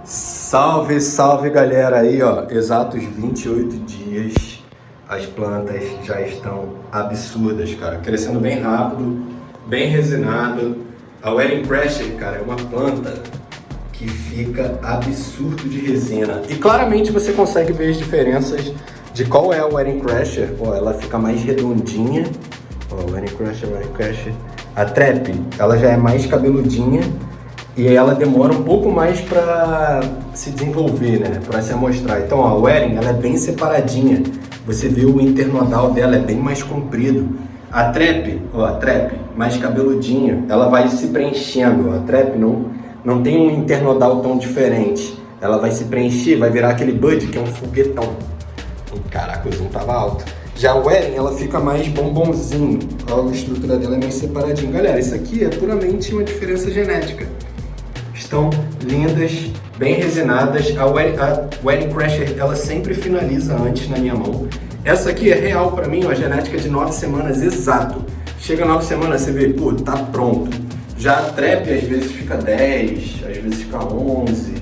Salve, salve galera aí, ó, exatos 28 dias, as plantas já estão absurdas, cara, crescendo bem rápido, bem resinado. A Wedding Crasher, cara, é uma planta que fica absurdo de resina e claramente você consegue ver as diferenças de qual é a Wedding Crasher. Ó, ela fica mais redondinha, ó, Wedding Crasher. A Trap, ela já é mais cabeludinha e ela demora um pouco mais para se desenvolver, né, para se amostrar. Então, ó, a Wedding, ela é bem separadinha. Você vê o internodal dela é bem mais comprido. A Trap, ó, a Trap, mais cabeludinha, ela vai se preenchendo. Ó. A Trap não tem um internodal tão diferente. Ela vai se preencher, vai virar aquele bud que é um foguetão. Caraca, o zoom tava alto. Já a Wedding, ela fica mais bombonzinho. Ó, a estrutura dela é mais separadinha. Galera, isso aqui é puramente uma diferença genética. Estão lindas, bem resinadas. A Wedding Crasher, ela sempre finaliza antes na minha mão. Essa aqui é real pra mim, uma genética de 9 semanas exato. Chega 9 semanas, você vê, pô, tá pronto. Já a Trap às vezes fica 10, às vezes fica 11.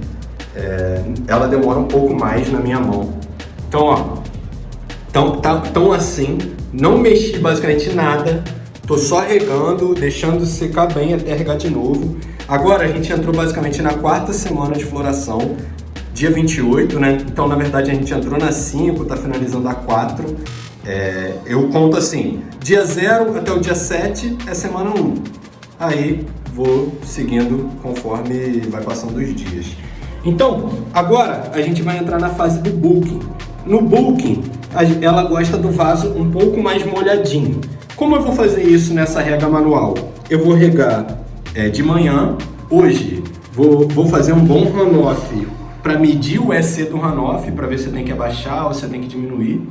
Ela demora um pouco mais na minha mão. Então, ó, tão assim, não mexi basicamente nada. Tô só regando, deixando secar bem até regar de novo. Agora a gente entrou basicamente na 4ª semana de floração, dia 28, né? Então, na verdade, a gente entrou na 5, tá finalizando a 4. Eu conto assim, dia 0 até o dia 7 é semana 1. Aí vou seguindo conforme vai passando os dias. Então, agora a gente vai entrar na fase do bulking. No bulking, ela gosta do vaso um pouco mais molhadinho. Como eu vou fazer isso nessa rega manual? Eu vou regar de manhã. Hoje vou fazer um bom runoff para medir o EC do runoff, para ver se tem que abaixar ou se tem que diminuir.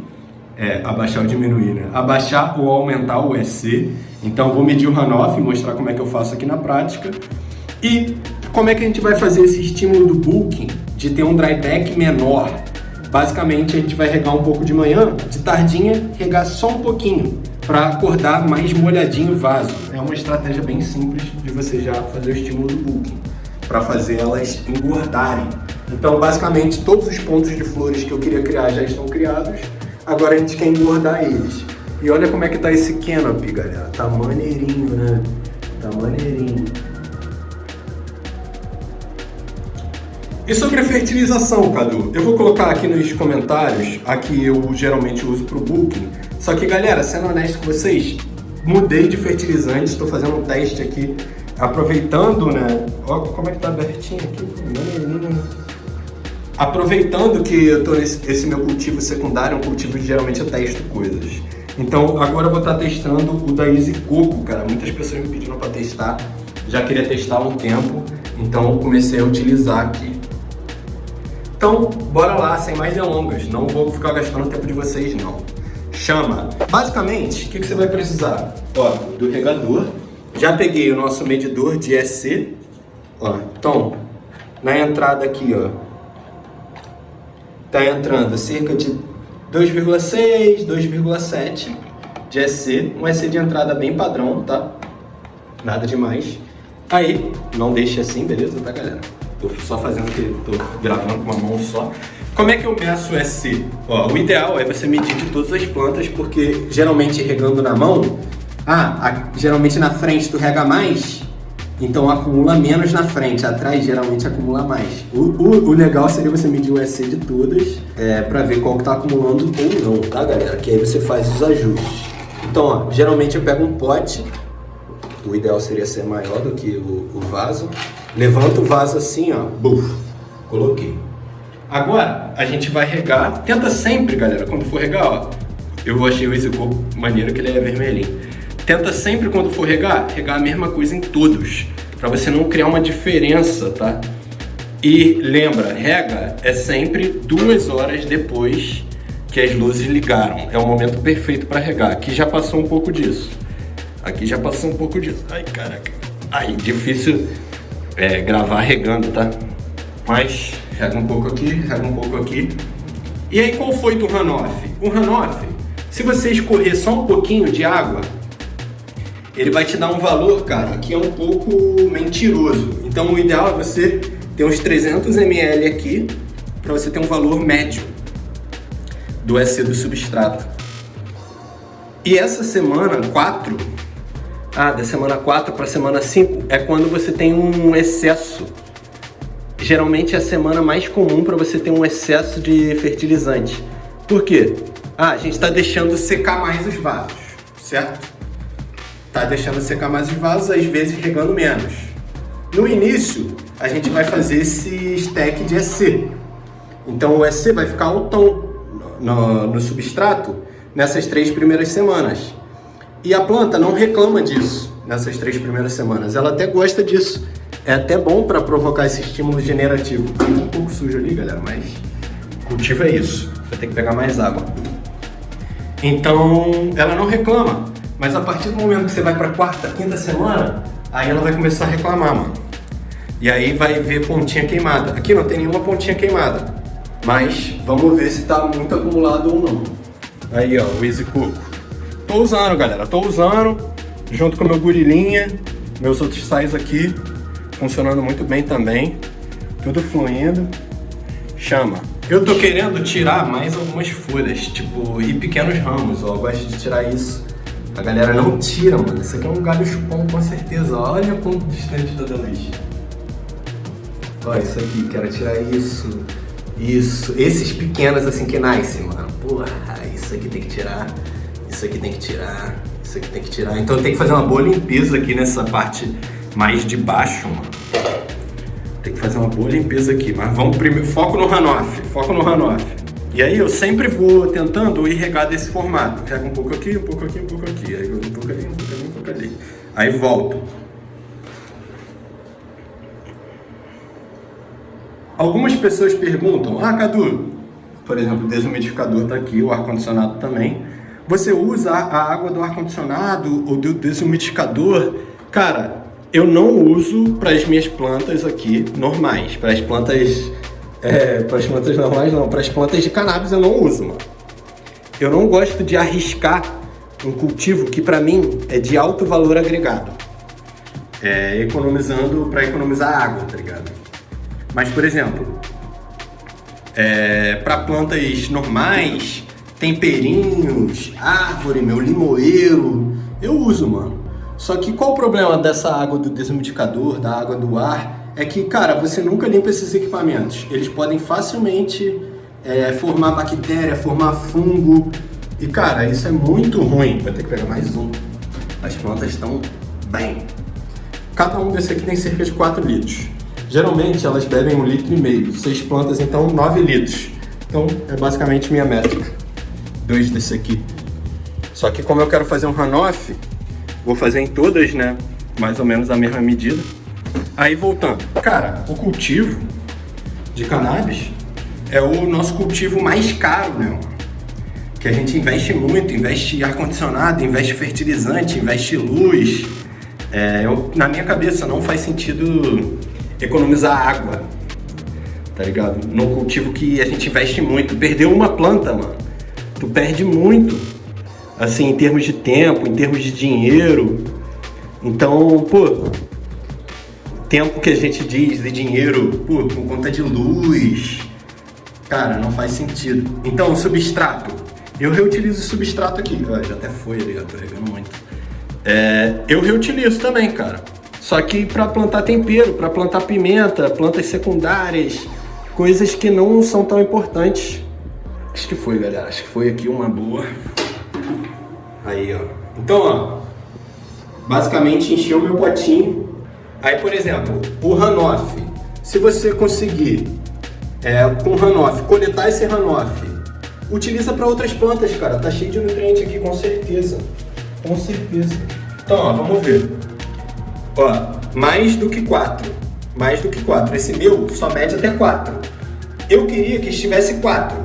Abaixar ou diminuir, né? Abaixar ou aumentar o EC. Então vou medir o runoff e mostrar como é que eu faço aqui na prática. E como é que a gente vai fazer esse estímulo do bulking de ter um dryback menor. Basicamente a gente vai regar um pouco de manhã, de tardinha regar só um pouquinho, para acordar mais molhadinho o vaso. É uma estratégia bem simples de você já fazer o estímulo do bulking, para fazer elas engordarem. Então, basicamente, todos os pontos de flores que eu queria criar já estão criados. Agora a gente quer engordar eles. E olha como é que tá esse canopy, galera. Tá maneirinho, né? Tá maneirinho. E sobre a fertilização, Cadu? Eu vou colocar aqui nos comentários, aqui eu geralmente uso pro bulking. Só que, galera, sendo honesto com vocês, mudei de fertilizante, estou fazendo um teste aqui, aproveitando, né? Ó, como é que tá abertinho aqui? Aproveitando que eu tô esse meu cultivo secundário, é um cultivo que geralmente eu testo coisas. Então, agora eu vou estar testando o da Easy Coco, cara. Muitas pessoas me pediram para testar, já queria testar há um tempo, então comecei a utilizar aqui. Então, bora lá, sem mais delongas. Não vou ficar gastando o tempo de vocês, não. Chama. Basicamente, o que você vai precisar? Ó, do regador. Já peguei o nosso medidor de EC. Ó, então, na entrada aqui, ó, tá entrando cerca de 2,6, 2,7 de EC. Um EC de entrada bem padrão, tá? Nada demais. Aí, não deixe assim, beleza, tá, galera? Tô só fazendo aqui, tô gravando com uma mão só. Como é que eu meço o EC? Ó, o ideal é você medir de todas as plantas, porque geralmente regando na mão, geralmente na frente tu rega mais, então acumula menos na frente, atrás geralmente acumula mais. O legal seria você medir o EC de todas, pra ver qual que tá acumulando ou não, tá, galera? Que aí você faz os ajustes. Então, ó, geralmente eu pego um pote, o ideal seria ser maior do que o vaso. Levanto o vaso assim, ó, buf, coloquei. Agora, a gente vai regar. Tenta sempre, galera, quando for regar, ó. Eu achei o Easy Coco maneiro, que ele é vermelhinho. Tenta sempre, quando for regar a mesma coisa em todos, pra você não criar uma diferença, tá? E lembra, rega é sempre 2 horas depois que as luzes ligaram. É o momento perfeito para regar. Aqui já passou um pouco disso. Ai, caraca. Aí, difícil gravar regando, tá? Mas rega um pouco aqui. E aí, qual foi do runoff? O runoff, se você escorrer só um pouquinho de água, ele vai te dar um valor, cara, que é um pouco mentiroso. Então, o ideal é você tem uns 300 ml aqui para você ter um valor médio do EC do substrato. E essa semana 4, da semana 4 para a semana 5 é quando você tem um excesso. Geralmente é a semana mais comum para você ter um excesso de fertilizante. Por quê? A gente está deixando secar mais os vasos, certo? Tá deixando secar mais os vasos, às vezes regando menos. No início, a gente vai fazer esse stack de EC. Então o EC vai ficar altão no substrato nessas 3 primeiras semanas. E a planta não reclama disso nessas 3 primeiras semanas. Ela até gosta disso. É até bom para provocar esse estímulo generativo. Fica um pouco sujo ali, galera, mas cultivo é isso. Vai ter que pegar mais água. Então, ela não reclama. Mas a partir do momento que você vai para a 4ª, 5ª semana, aí ela vai começar a reclamar, mano. E aí vai ver pontinha queimada. Aqui não tem nenhuma pontinha queimada. Mas vamos ver se tá muito acumulado ou não. Aí, ó, o Easy Coco. Tô usando, galera. Tô usando junto com o meu gorilinha. Meus outros sais aqui. Funcionando muito bem também. Tudo fluindo. Chama. Eu tô querendo tirar mais algumas folhas, tipo, e pequenos ramos, ó. Eu gosto de tirar isso. A galera não tira, mano. Isso aqui é um galho chupão, com certeza. Olha quão distante tá da luz. Ó, isso aqui, quero tirar isso. Isso. Esses pequenos assim que nascem, mano. Porra, isso aqui tem que tirar. Isso aqui tem que tirar. Isso aqui tem que tirar. Então eu tenho que fazer uma boa limpeza aqui nessa parte mais de baixo, mano. Tem que fazer uma boa limpeza aqui. Mas vamos primeiro. Foco no runoff. Foco no runoff. E aí eu sempre vou tentando ir regar desse formato. Pega um pouco aqui, um pouco aqui, um pouco aqui. Aí um pouco ali, um pouco ali, um pouco ali. Aí volto. Algumas pessoas perguntam, Cadu, por exemplo, o desumidificador tá aqui, o ar-condicionado também. Você usa a água do ar-condicionado ou do desumidificador? Cara, eu não uso para as minhas plantas aqui normais. Para as plantas... para as plantas normais não, para as plantas de cannabis eu não uso, mano. Eu não gosto de arriscar um cultivo que para mim é de alto valor agregado. Para economizar água, tá ligado? Mas, por exemplo, para plantas normais, temperinhos, árvore, limoeiro, eu uso, mano. Só que qual o problema dessa água do desumidificador, da água do ar? É que, cara, você nunca limpa esses equipamentos. Eles podem facilmente formar bactéria, formar fungo. E, cara, isso é muito ruim. Vai ter que pegar mais um. As plantas estão bem. Cada um desse aqui tem cerca de 4 litros. Geralmente elas bebem 1,5 litro. 6 plantas, então 9 litros. Então é basicamente minha métrica. 2 desse aqui. Só que como eu quero fazer um runoff, vou fazer em todas, né? Mais ou menos a mesma medida. Aí voltando. Cara, o cultivo de cannabis é o nosso cultivo mais caro, né? Que a gente investe muito, investe ar-condicionado, investe fertilizante, investe luz. Na minha cabeça não faz sentido economizar água, tá ligado? Num cultivo que a gente investe muito. Perdeu uma planta, mano, tu perde muito, assim, em termos de tempo, em termos de dinheiro. Então, tempo que a gente diz de dinheiro, por conta de luz, cara, não faz sentido. Então, substrato, eu reutilizo o substrato aqui. Já até foi ali, já tô regando muito. Eu reutilizo também, cara. Só que para plantar tempero, para plantar pimenta, plantas secundárias, coisas que não são tão importantes. Acho que foi, galera. Acho que foi aqui uma boa. Aí, ó. Então, ó. Basicamente, encheu o meu potinho. Aí, por exemplo, o runoff. Se você conseguir, com runoff, coletar esse runoff, utiliza para outras plantas, cara. Tá cheio de nutriente aqui, com certeza. Com certeza. Então, ó, vamos ver. Ó, mais do que 4. Mais do que 4. Esse meu só mede até 4. Eu queria que estivesse 4.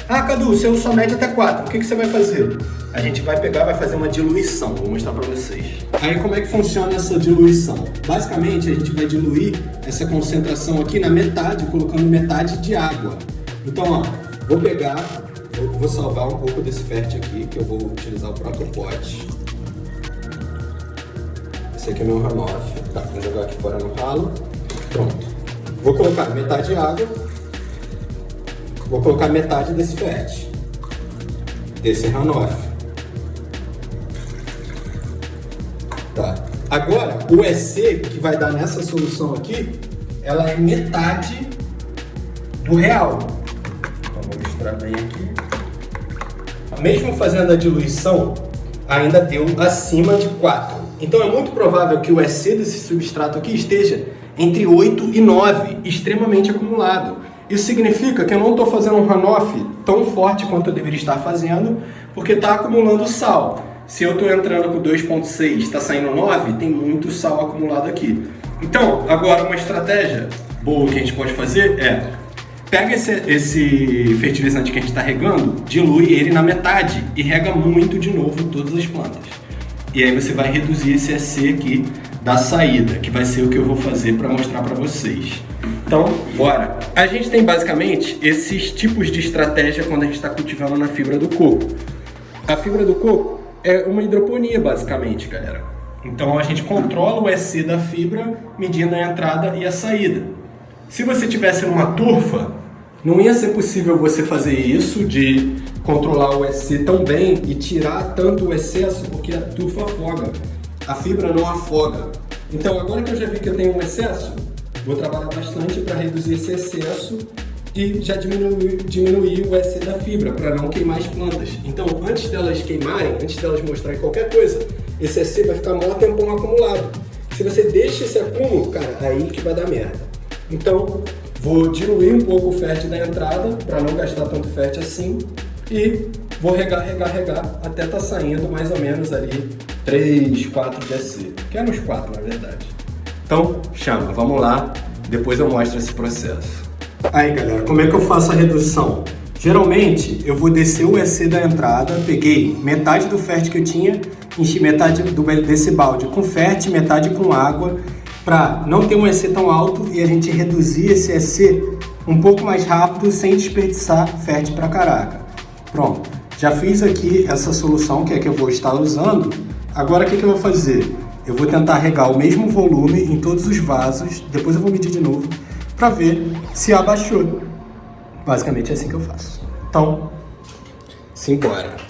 Cadu, o seu só mede até 4. O que você vai fazer? A gente vai pegar, vai fazer uma diluição. Vou mostrar pra vocês. Aí como é que funciona essa diluição? Basicamente, a gente vai diluir essa concentração aqui na metade, colocando metade de água. Então, ó, vou pegar, vou salvar um pouco desse fértil aqui, que eu vou utilizar o próprio pote. Esse aqui é meu runoff. Tá, vou jogar aqui fora no ralo. Pronto. Vou colocar metade de água, vou colocar metade desse fert, desse Hanoff. Tá. Agora, o EC que vai dar nessa solução aqui, ela é metade do real. Então, vou mostrar bem aqui. Mesmo fazendo a diluição, ainda deu acima de 4. Então é muito provável que o EC desse substrato aqui esteja entre 8 e 9, extremamente acumulado. Isso significa que eu não estou fazendo um Hanoff tão forte quanto eu deveria estar fazendo, porque está acumulando sal. Se eu estou entrando com 2,6 está saindo 9, tem muito sal acumulado aqui. Então, agora uma estratégia boa que a gente pode fazer é: pega esse fertilizante que a gente está regando, dilui ele na metade e rega muito de novo todas as plantas. E aí você vai reduzir esse EC aqui da saída, que vai ser o que eu vou fazer para mostrar para vocês. Então, bora! A gente tem basicamente esses tipos de estratégia quando a gente está cultivando na fibra do coco. A fibra do coco é uma hidroponia, basicamente, galera. Então a gente controla o EC da fibra medindo a entrada e a saída. Se você tivesse numa turfa, não ia ser possível você fazer isso de controlar o EC tão bem e tirar tanto o excesso, porque a turfa afoga. A fibra não afoga. Então agora que eu já vi que eu tenho um excesso, vou trabalhar bastante para reduzir esse excesso e já diminuir o EC da fibra, para não queimar as plantas. Então, antes delas queimarem, antes delas mostrarem qualquer coisa, esse EC vai ficar maior tempão acumulado. Se você deixa esse acúmulo, cara, aí que vai dar merda. Então, vou diluir um pouco o fert da entrada, para não gastar tanto fert assim, e vou regar até tá saindo mais ou menos ali 3, 4 de EC, que é nos 4 na verdade. Então, chama, vamos lá, depois eu mostro esse processo. Aí galera, como é que eu faço a redução? Geralmente eu vou descer o EC da entrada, peguei metade do fert que eu tinha, enchi metade desse balde com fert, metade com água, para não ter um EC tão alto e a gente reduzir esse EC um pouco mais rápido sem desperdiçar fert pra caraca. Pronto, já fiz aqui essa solução que é que eu vou estar usando. Agora o que eu vou fazer? Eu vou tentar regar o mesmo volume em todos os vasos, depois eu vou medir de novo, para ver se abaixou. Basicamente é assim que eu faço. Então, simbora.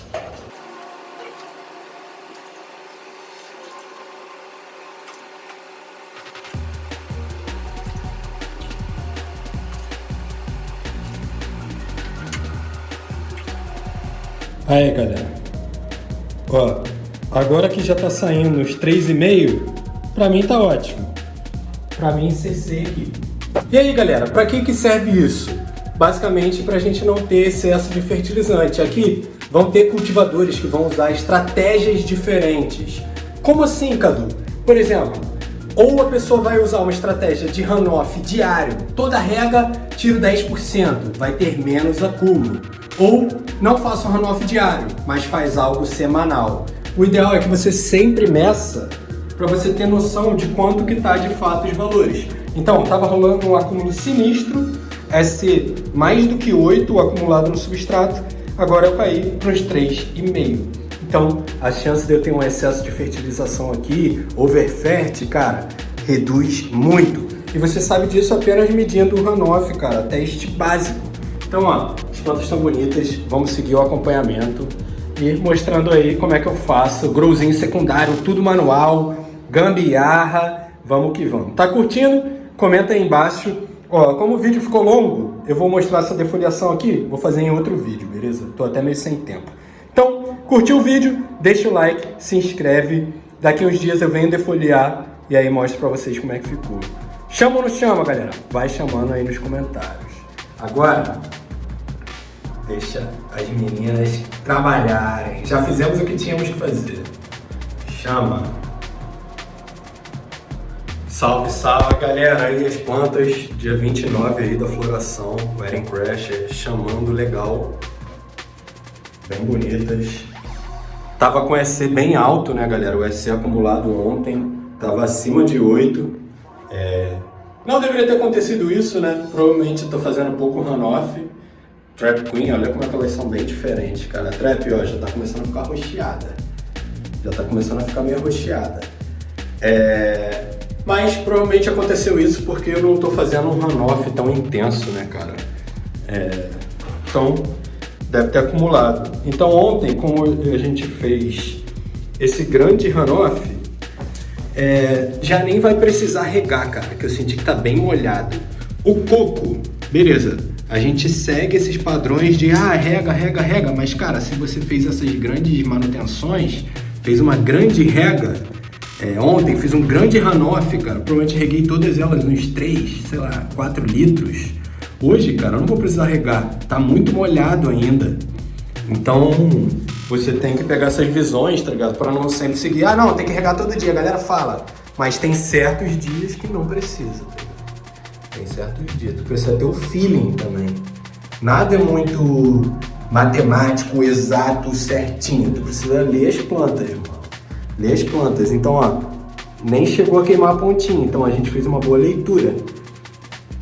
Aí galera, ó, agora que já tá saindo os 3,5, pra mim tá ótimo. Pra mim CC aqui. E aí galera, para que serve isso? Basicamente para a gente não ter excesso de fertilizante. Aqui vão ter cultivadores que vão usar estratégias diferentes. Como assim, Cadu? Por exemplo, ou a pessoa vai usar uma estratégia de runoff diário, toda rega tiro 10%, vai ter menos acúmulo. Ou não faça um runoff diário, mas faz algo semanal. O ideal é que você sempre meça para você ter noção de quanto que está de fato os valores. Então, estava rolando um acúmulo sinistro, SC mais do que 8 acumulado no substrato, agora eu caí para uns 3,5. Então, a chance de eu ter um excesso de fertilização aqui, overfert, cara, reduz muito. E você sabe disso apenas medindo o runoff, cara, teste básico. Então, ó, as plantas estão bonitas, vamos seguir o acompanhamento e mostrando aí como é que eu faço, growzinho secundário, tudo manual, gambiarra, vamos que vamos. Tá curtindo? Comenta aí embaixo. Ó, como o vídeo ficou longo, eu vou mostrar essa defoliação aqui, vou fazer em outro vídeo, beleza? Tô até meio sem tempo. Então, curtiu o vídeo? Deixa o like, se inscreve. Daqui uns dias eu venho defoliar e aí mostro pra vocês como é que ficou. Chama ou não chama, galera? Vai chamando aí nos comentários. Agora, deixa as meninas trabalharem. Já fizemos o que tínhamos que fazer. Chama. Salve, salve, galera. Aí as plantas, dia 29 aí da floração, o Eren Crash chamando legal. Bem bonitas. Tava com EC bem alto, né, galera? O EC acumulado ontem tava acima de 8. Não deveria ter acontecido isso, né? Provavelmente tô fazendo pouco runoff. Trap Queen, olha como é que elas são bem diferentes, cara. A Trap, ó, já tá começando a ficar roxeada. Já tá começando a ficar meio roxeada. Mas provavelmente aconteceu isso porque eu não tô fazendo um runoff tão intenso, né, cara? Então, deve ter acumulado. Então ontem, como a gente fez esse grande runoff, já nem vai precisar regar, cara, que eu senti que tá bem molhado. O coco, beleza, a gente segue esses padrões de rega, mas cara, se você fez essas grandes manutenções, fez uma grande rega, ontem fiz um grande runoff, cara, provavelmente reguei todas elas uns 4 litros. Hoje, cara, eu não vou precisar regar, tá muito molhado ainda. Então, você tem que pegar essas visões, tá ligado? Pra não sempre seguir, não, tem que regar todo dia, a galera fala. Mas tem certos dias que não precisa, tá ligado? Tem certos dias, tu precisa ter o feeling também. Nada é muito matemático, exato, certinho. Tu precisa ler as plantas, mano. Ler as plantas. Então, nem chegou a queimar a pontinha. Então, a gente fez uma boa leitura.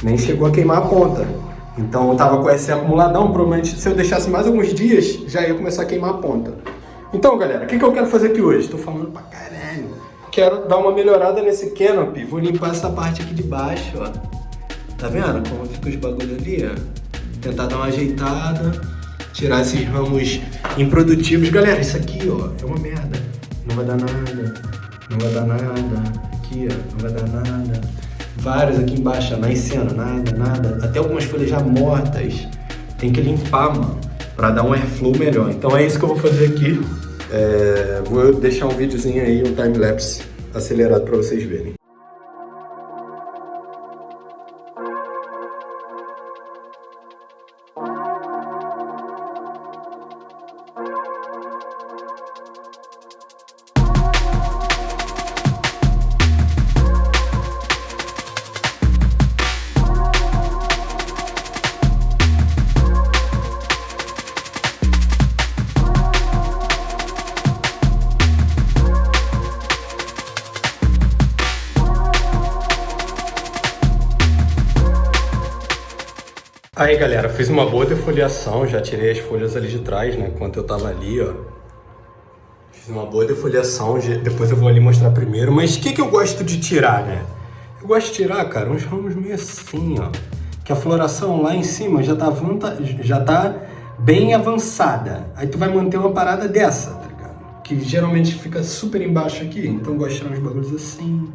Nem chegou a queimar a ponta. Então eu tava com esse acumuladão, provavelmente se eu deixasse mais alguns dias, já ia começar a queimar a ponta. Então, galera, o que eu quero fazer aqui hoje? Tô falando pra caralho. Quero dar uma melhorada nesse canopy. Vou limpar essa parte aqui de baixo, ó. Tá vendo como fica os bagulhos ali, ó? Tentar dar uma ajeitada, tirar esses ramos improdutivos. Galera, isso aqui, ó, é uma merda. Não vai dar nada. Não vai dar nada. Aqui, ó, não vai dar nada. Vários aqui embaixo, nascendo, nada. Até algumas folhas já mortas. Tem que limpar, mano, pra dar um airflow melhor. Então é isso que eu vou fazer aqui. Vou deixar um videozinho aí, um time-lapse acelerado pra vocês verem. Aí, galera, fiz uma boa defoliação, já tirei as folhas ali de trás, né, enquanto eu tava ali, ó. Fiz uma boa defoliação, depois eu vou ali mostrar primeiro, mas o que eu gosto de tirar, né? Eu gosto de tirar, cara, uns ramos meio assim, ó, que a floração lá em cima já tá bem avançada. Aí tu vai manter uma parada dessa, tá ligado? Que geralmente fica super embaixo aqui, então eu gosto de tirar uns bagulhos assim.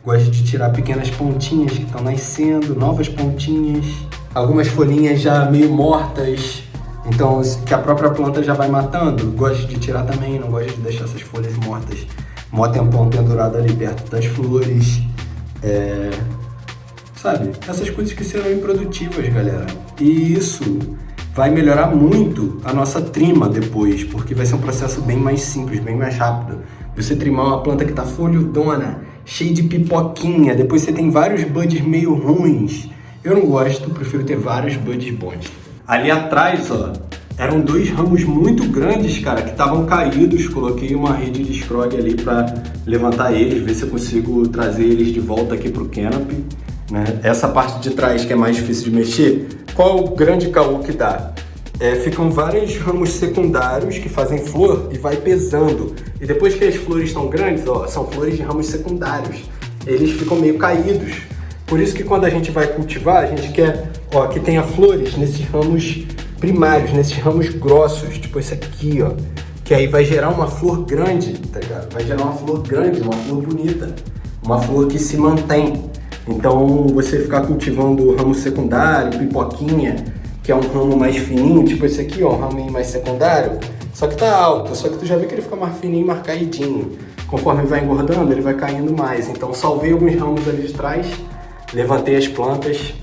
Gosto de tirar pequenas pontinhas que estão nascendo, novas pontinhas. Algumas folhinhas já meio mortas, então que a própria planta já vai matando. Gosto de tirar também, não gosto de deixar essas folhas mortas mó tempão pendurado ali perto das flores. Sabe? Essas coisas que serão improdutivas, galera. E isso vai melhorar muito a nossa trima depois, porque vai ser um processo bem mais simples, bem mais rápido. Você trimar uma planta que tá folhudona, cheia de pipoquinha, depois você tem vários buds meio ruins. Eu não gosto, prefiro ter vários buds bons. Ali atrás, ó, eram 2 ramos muito grandes, cara, que estavam caídos. Coloquei uma rede de scrog ali pra levantar eles, ver se eu consigo trazer eles de volta aqui pro canopy, né? Essa parte de trás que é mais difícil de mexer, qual é o grande caô que dá? Ficam vários ramos secundários que fazem flor e vai pesando. E depois que as flores estão grandes, ó, são flores de ramos secundários. Eles ficam meio caídos. Por isso que quando a gente vai cultivar, a gente quer, ó, que tenha flores nesses ramos primários, nesses ramos grossos, tipo esse aqui, ó. Que aí vai gerar uma flor grande, tá ligado? Vai gerar uma flor grande, uma flor bonita. Uma flor que se mantém. Então, você ficar cultivando o ramo secundário, pipoquinha, que é um ramo mais fininho, tipo esse aqui, ó, um raminho mais secundário, só que tá alto, só que tu já vê que ele fica mais fininho, mais caidinho. Conforme vai engordando, ele vai caindo mais. Então, salvei alguns ramos ali de trás, levantei as plantas,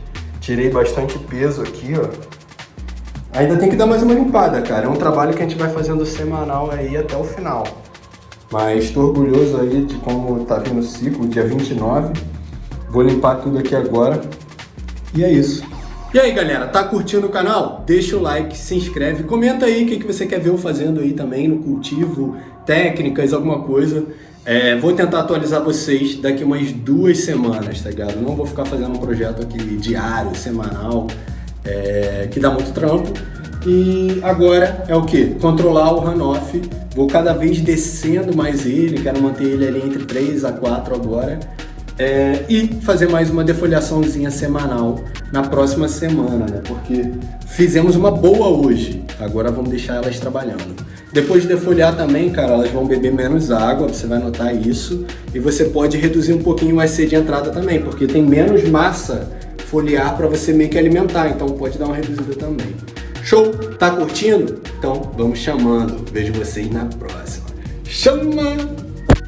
tirei bastante peso aqui, ó. Ainda tem que dar mais uma limpada, cara. É um trabalho que a gente vai fazendo semanal aí até o final. Mas estou orgulhoso aí de como tá vindo o ciclo, dia 29. Vou limpar tudo aqui agora. E é isso. E aí, galera, tá curtindo o canal? Deixa o like, se inscreve, comenta aí o que você quer ver eu fazendo aí também no cultivo, técnicas, alguma coisa. Vou tentar atualizar vocês daqui umas 2 semanas, tá ligado? Não vou ficar fazendo um projeto aqui diário, semanal, que dá muito trampo. E agora é o que? Controlar o runoff. Vou cada vez descendo mais ele, quero manter ele ali entre 3 a 4 agora. E fazer mais uma defoliaçãozinha semanal na próxima semana, né? Porque fizemos uma boa hoje, agora vamos deixar elas trabalhando. Depois de defoliar também, cara, elas vão beber menos água, você vai notar isso. E você pode reduzir um pouquinho o EC de entrada também, porque tem menos massa foliar para você meio que alimentar, então pode dar uma reduzida também. Show? Tá curtindo? Então vamos chamando. Vejo vocês na próxima. Chama!